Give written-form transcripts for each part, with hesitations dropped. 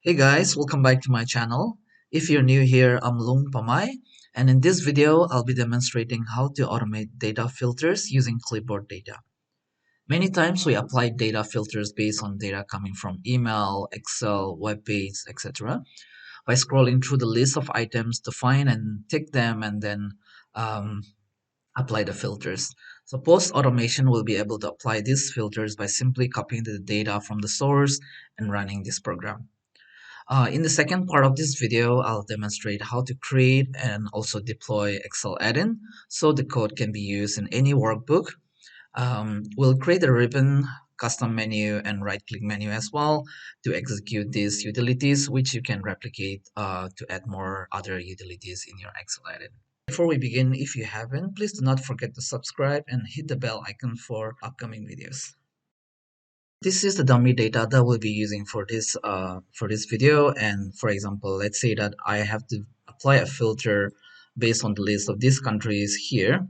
Hey guys, welcome back to my channel. If you're new here, I'm Lung Pamay, and in this video, I'll be demonstrating how to automate data filters using clipboard data. Many times we apply data filters based on data coming from email, Excel, web page, etc. by scrolling through the list of items to find and tick them and then um, apply the filters. So post automation will be able to apply these filters by simply copying the data from the source and running this program. In the second part of this video, I'll demonstrate how to create and also deploy Excel add-in so the code can be used in any workbook. We'll create a ribbon, custom menu, and right-click menu as well to execute these utilities, which you can replicate to add more other utilities in your Excel add-in. Before we begin, if you haven't, please do not forget to subscribe and hit the bell icon for upcoming videos. This is the dummy data that we'll be using for this video. And for example, let's say that I have to apply a filter based on the list of these countries here.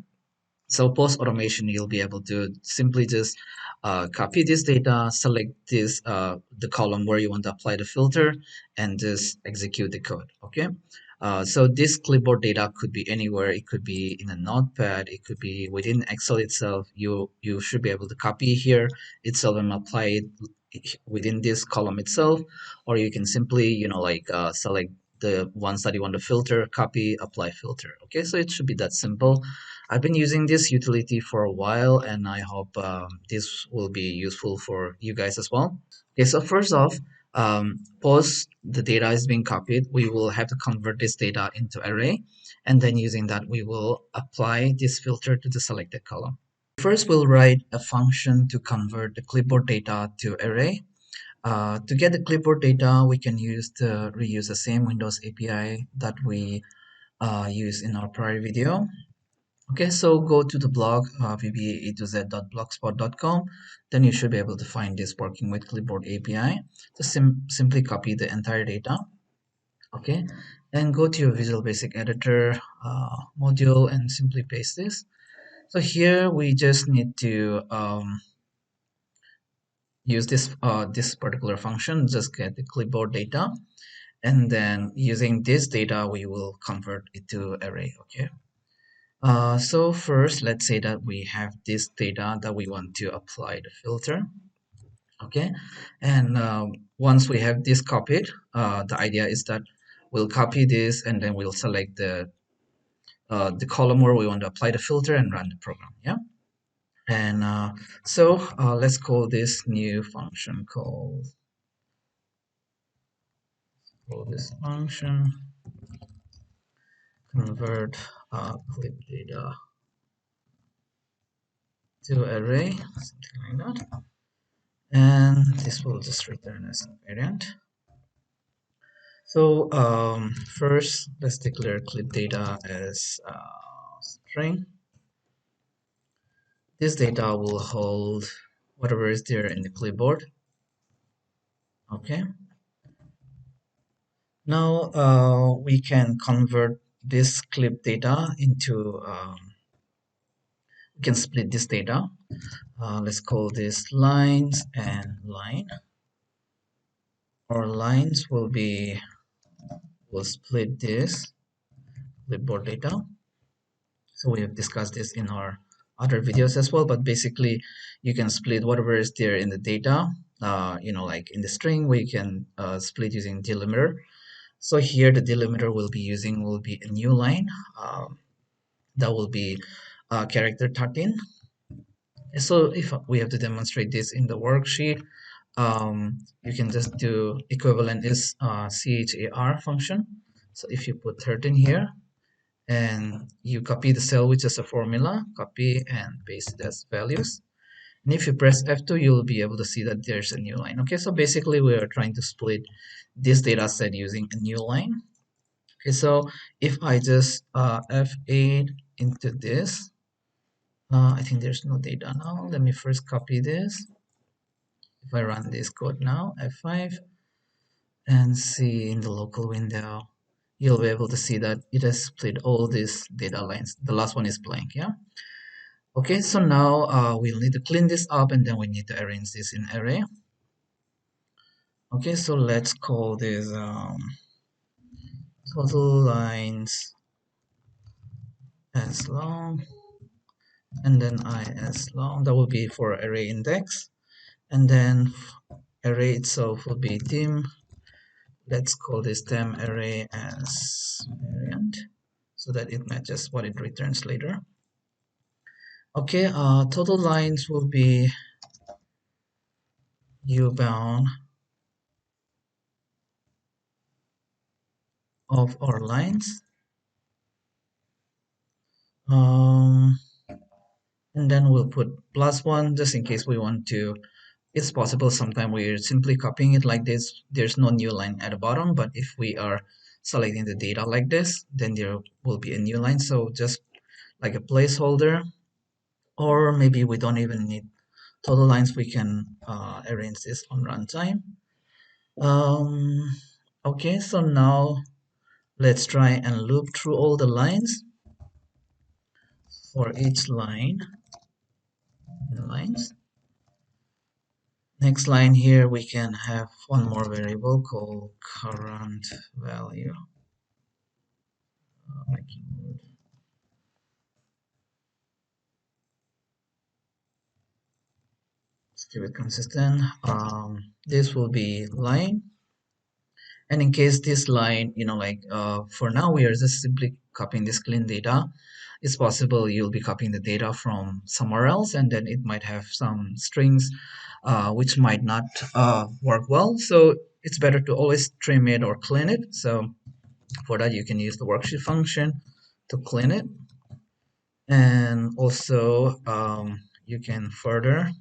So post automation, you'll be able to simply just copy this data, select this the column where you want to apply the filter, and just execute the code. Okay. So this clipboard data could be anywhere. It could be in a notepad. It could be within Excel itself. You should be able to copy here itself and apply it within this column itself, or you can simply select the ones that you want to filter, copy, apply filter. Okay, so it should be that simple. I've been using this utility for a while, and I hope this will be useful for you guys as well. Okay, so first off, post the data is being copied, we will have to convert this data into array, and then using that, we will apply this filter to the selected column. First, we'll write a function to convert the clipboard data to array. To get the clipboard data, we can reuse the same Windows API that we used in our prior video. Okay, so go to the blog VBA to z.blogspot.com. Then you should be able to find this working with clipboard API. Just simply copy the entire data. Okay, and go to your Visual Basic Editor module and simply paste this. So here we just need to use this particular function. Just get the clipboard data, and then using this data we will convert it to array. Okay. So first, let's say that we have this data that we want to apply the filter. Okay, and once we have this copied, the idea is that we'll copy this and then we'll select the column where we want to apply the filter and run the program. Yeah, and let's call this new function call this function convert clip data to array, something like that. And this will just return as a variant. So first, let's declare clip data as string. This data will hold whatever is there in the clipboard. Okay. Now we can convert this clip data into, we can split this data. Let's call this lines and line. Our lines will split this clipboard data. So we have discussed this in our other videos as well, but basically you can split whatever is there in the data, like in the string, we can split using delimiter. So here the delimiter will be a new line that will be character 13. So if we have to demonstrate this in the worksheet, you can just do equivalent is char function. So if you put 13 here, and you copy the cell which is a formula, copy and paste it as values. And if you press F2, you'll be able to see that there's a new line. Okay, so basically we are trying to split this data set using a new line. Okay, so if I just F8 into this, I think there's no data now. Let me first copy this. If I run this code now, F5, and see in the local window, you'll be able to see that it has split all these data lines. The last one is blank. Yeah. Okay, so now we'll need to clean this up, and then we need to arrange this in array. Okay, so let's call this total lines as long, and then I as long. That will be for array index, and then array itself will be dim. Let's call this temp array as variant so that it matches what it returns later. Okay, total lines will be u bound of our lines. Um, and then we'll put +1 just in case we want to. It's possible sometimes we're simply copying it like this. There's no new line at the bottom, but if we are selecting the data like this, then there will be a new line. So just like a placeholder, or maybe we don't even need total lines, we can arrange this on runtime. Um, okay, so now let's try and loop through all the lines for each line in lines. Next line here, we can have one more variable called current value. My keyboard. Let's keep it consistent. This will be line, and in case this line, like for now we are just simply copying this clean data. It's possible you'll be copying the data from somewhere else, and then it might have some strings which might not work well. So it's better to always trim it or clean it. So for that, you can use the worksheet function to clean it, and also you can further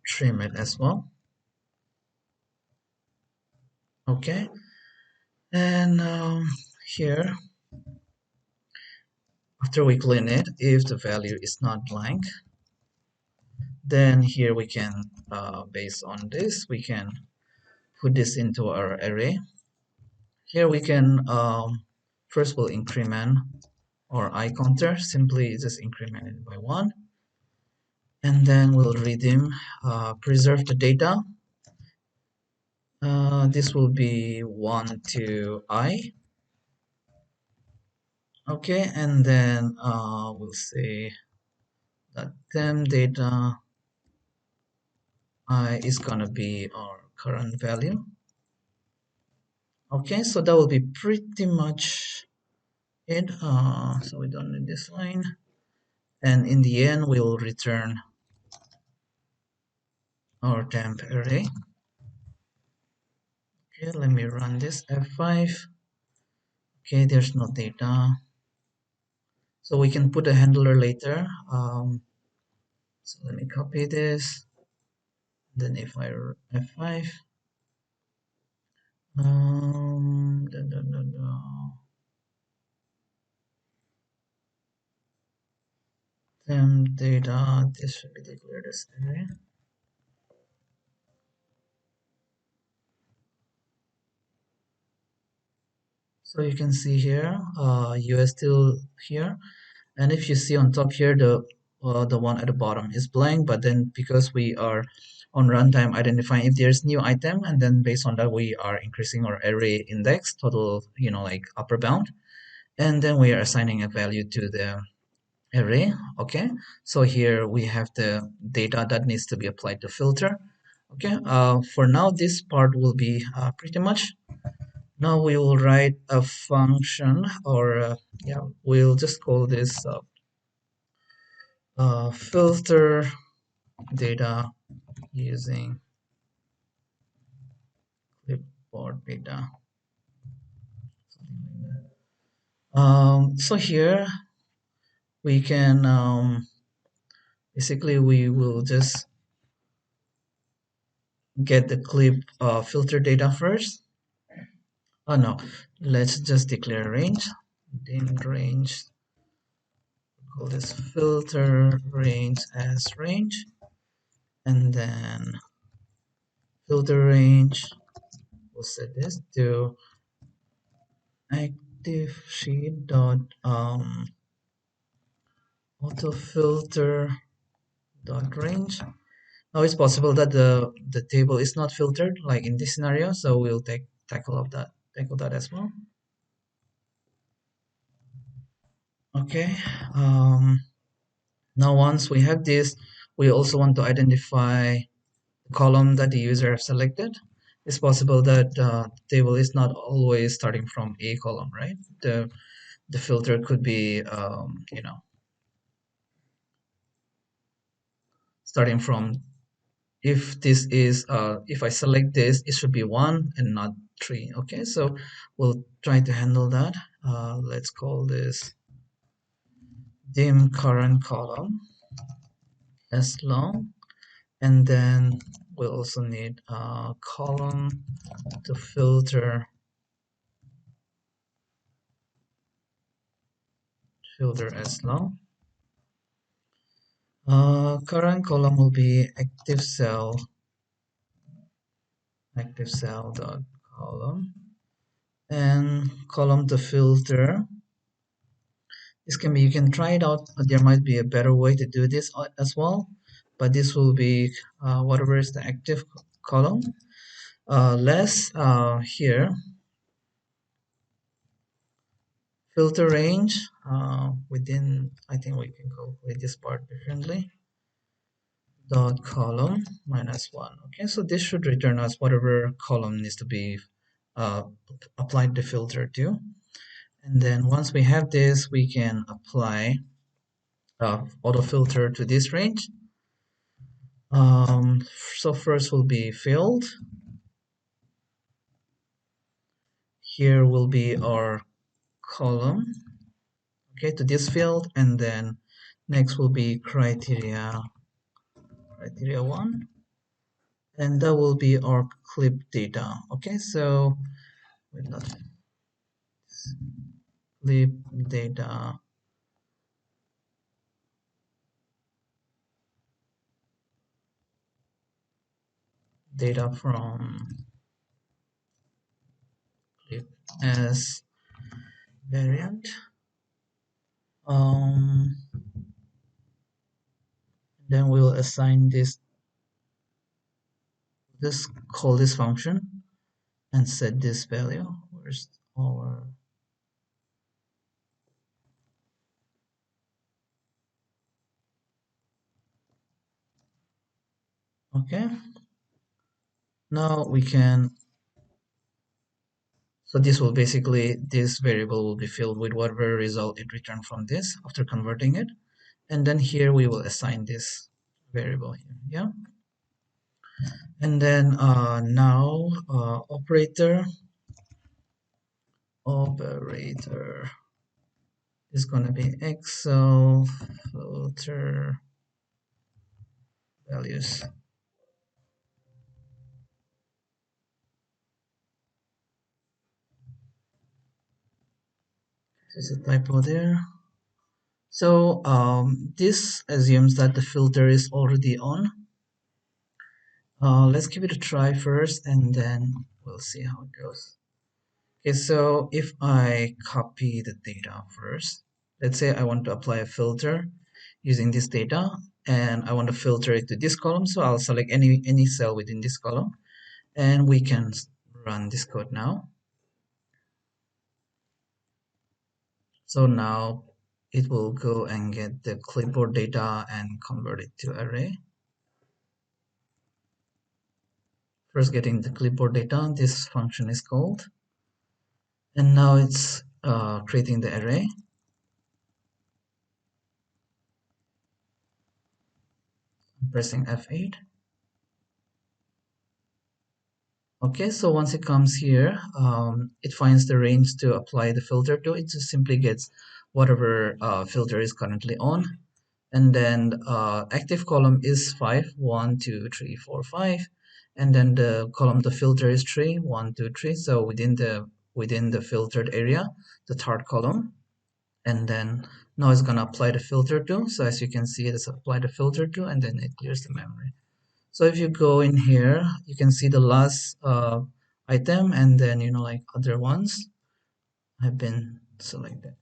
trim it as well. Okay, and here, after we clean it, if the value is not blank, then here we can, based on this, we can put this into our array. Here we can, first we'll increment our I counter, simply just increment it by 1. And then we'll redeem, preserve the data. This will be 1 to I. Okay, and then we'll say that temp data I is gonna be our current value. Okay, so that will be pretty much it. So we don't need this line, and in the end we will return our temp array. Okay, let me run this F5. Okay, there's no data, so we can put a handler later. So let me copy this. Then if I F5, da, da, da, da. Temp data, this should be declared as array. So you can see here, US still here, and if you see on top here, the one at the bottom is blank, but then because we are on runtime identifying if there's new item, and then based on that we are increasing our array index total, like upper bound, and then we are assigning a value to the array. Okay, so here we have the data that needs to be applied to filter. Okay, for now this part will be pretty much. Now we will write a function, or yeah, we'll just call this filter data using clipboard data, something like that. So here we can, basically we will just get the clip filter data first. Oh no, let's just declare range. Dim range, call this filter range as range, and then filter range, we'll set this to active sheet dot auto filter dot range, Now it's possible that the table is not filtered like in this scenario, so we'll tackle that as well. Okay. Now once we have this, we also want to identify the column that the user have selected. It's possible that the table is not always starting from a column, right? The filter could be starting from, if this is if I select this, it should be one and not three. Okay, so we'll try to handle that. Let's call this dim current column as long, and then we'll also need a column to filter as long. Current column will be active cell dot column, and column to filter. This can be, you can try it out. There might be a better way to do this as well, but this will be whatever is the active column. Less here, filter range within, I think we can calculate this part differently. Dot column -1. Okay, so this should return us whatever column needs to be uh, applied the filter to. And then once we have this, we can apply auto filter to this range. So first will be field. Here will be our column, okay, to this field, and then next will be criteria 1, and that will be our clip data. Okay, so wait, not clip data from clip as variant. Um, then we'll assign this call this function and set this value. Where's our, okay, now we can, so this will basically, this variable will be filled with whatever result it returned from this after converting it, and then here we will assign this variable here. Yeah, and then now operator is going to be excel filter values. There's a typo there. So this assumes that the filter is already on. Let's give it a try first, and then we'll see how it goes. Okay, so if I copy the data first, let's say I want to apply a filter using this data, and I want to filter it to this column, so I'll select any cell within this column, and we can run this code now. So now it will go and get the clipboard data and convert it to array. First getting the clipboard data, this function is called, and now it's creating the array. I'm pressing F8. Okay, so once it comes here, it finds the range to apply the filter to. It just simply gets whatever filter is currently on, and then active column is 5, 1, 2, 3, 4, 5, and then the column to filter is 3, 1, 2, 3. So within the filtered area, the third column, and then now it's gonna apply the filter to. So as you can see, it's applied the filter to, and then it clears the memory. So if you go in here, you can see the last item, and then like other ones have been selected.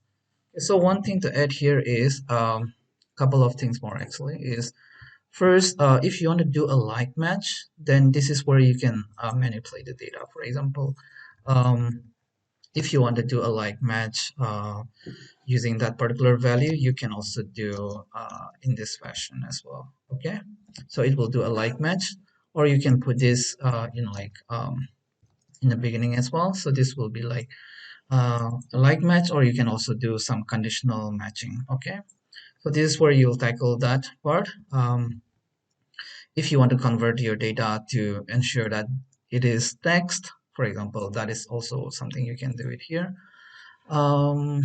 So one thing to add here is couple of things more actually is First, if you want to do a like match, then this is where you can manipulate the data. For example, um, if you want to do a like match using that particular value, you can also do in this fashion as well. Okay, so it will do a like match, or you can put this in like in the beginning as well. So this will be like a like match, or you can also do some conditional matching. Okay, so this is where you'll tackle that part. If you want to convert your data to ensure that it is text, for example, that is also something you can do it here. Um,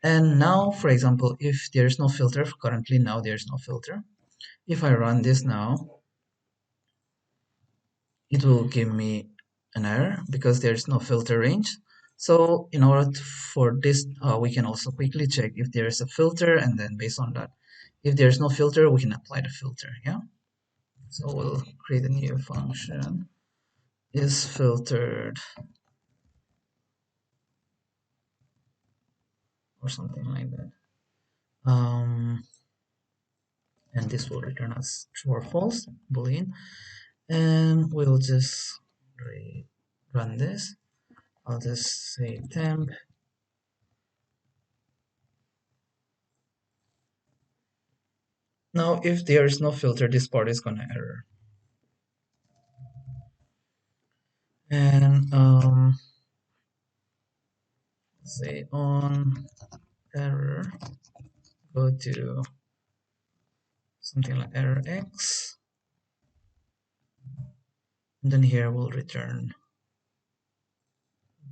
and now, for example, if there's no filter, currently now there's no filter. If I run this now, it will give me an error because there's no filter range. So in order for this, we can also quickly check if there is a filter, and then based on that, if there's no filter, we can apply the filter. Yeah. So we'll create a new function is filtered or something like that. And this will return us true or false boolean, and we'll just run this. I'll just say temp. Now if there is no filter, this part is gonna error. And say on error, go to something like error x, and then here we'll return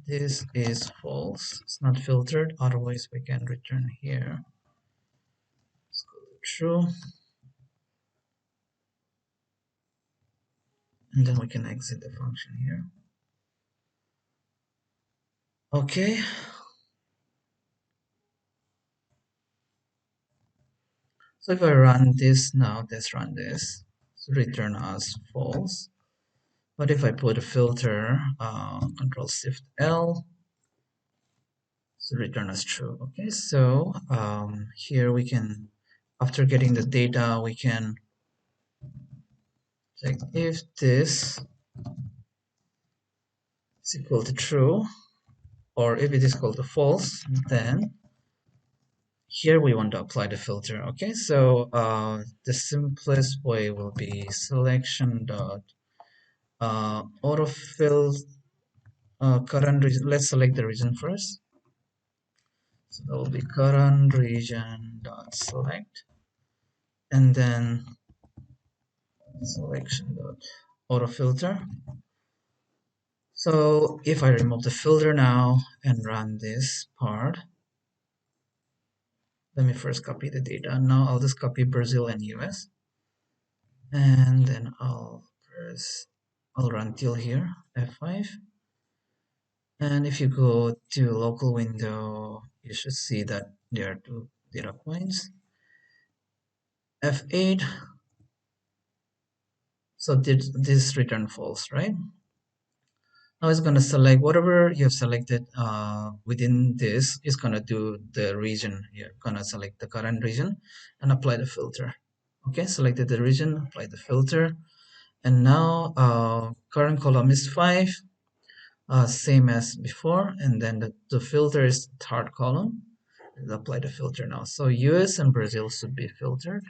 this is false, it's not filtered, otherwise we can return here. Let's go to true, and then we can exit the function here. Okay, so if I run this now, let's run this, so return us false. But if I put a filter, Control Shift L, so return us true. Okay, so here we can, after getting the data, we can check if this is equal to true, or if it is equal to false, then here we want to apply the filter. Okay, so the simplest way will be selection dot autofill current region. Let's select the region first. So that will be current region dot select, and then selection dot auto filter. So if I remove the filter now and run this part, let me first copy the data. Now I'll just copy Brazil and US, and then I'll run till here F5. And if you go to local window, you should see that there are two data points. F8, so this return false, right? Now it's going to select whatever you have selected within this. Is going to do the region. You're going to select the current region and apply the filter. Okay, selected the region, apply the filter, and now current column is 5, same as before, and then the filter is third column. Let's apply the filter now. So US and Brazil should be filtered.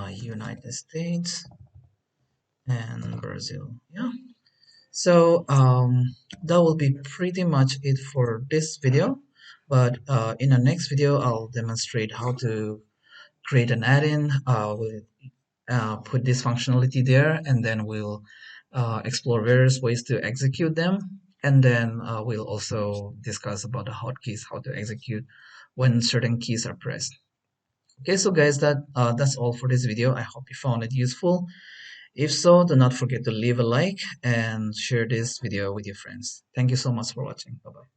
United States and Brazil. Yeah. So that will be pretty much it for this video. But in the next video, I'll demonstrate how to create an add-in. We'll put this functionality there, and then we'll explore various ways to execute them. And then we'll also discuss about the hotkeys, how to execute when certain keys are pressed. Okay, so guys, that's all for this video. I hope you found it useful. If so, do not forget to leave a like and share this video with your friends. Thank you so much for watching. Bye-bye.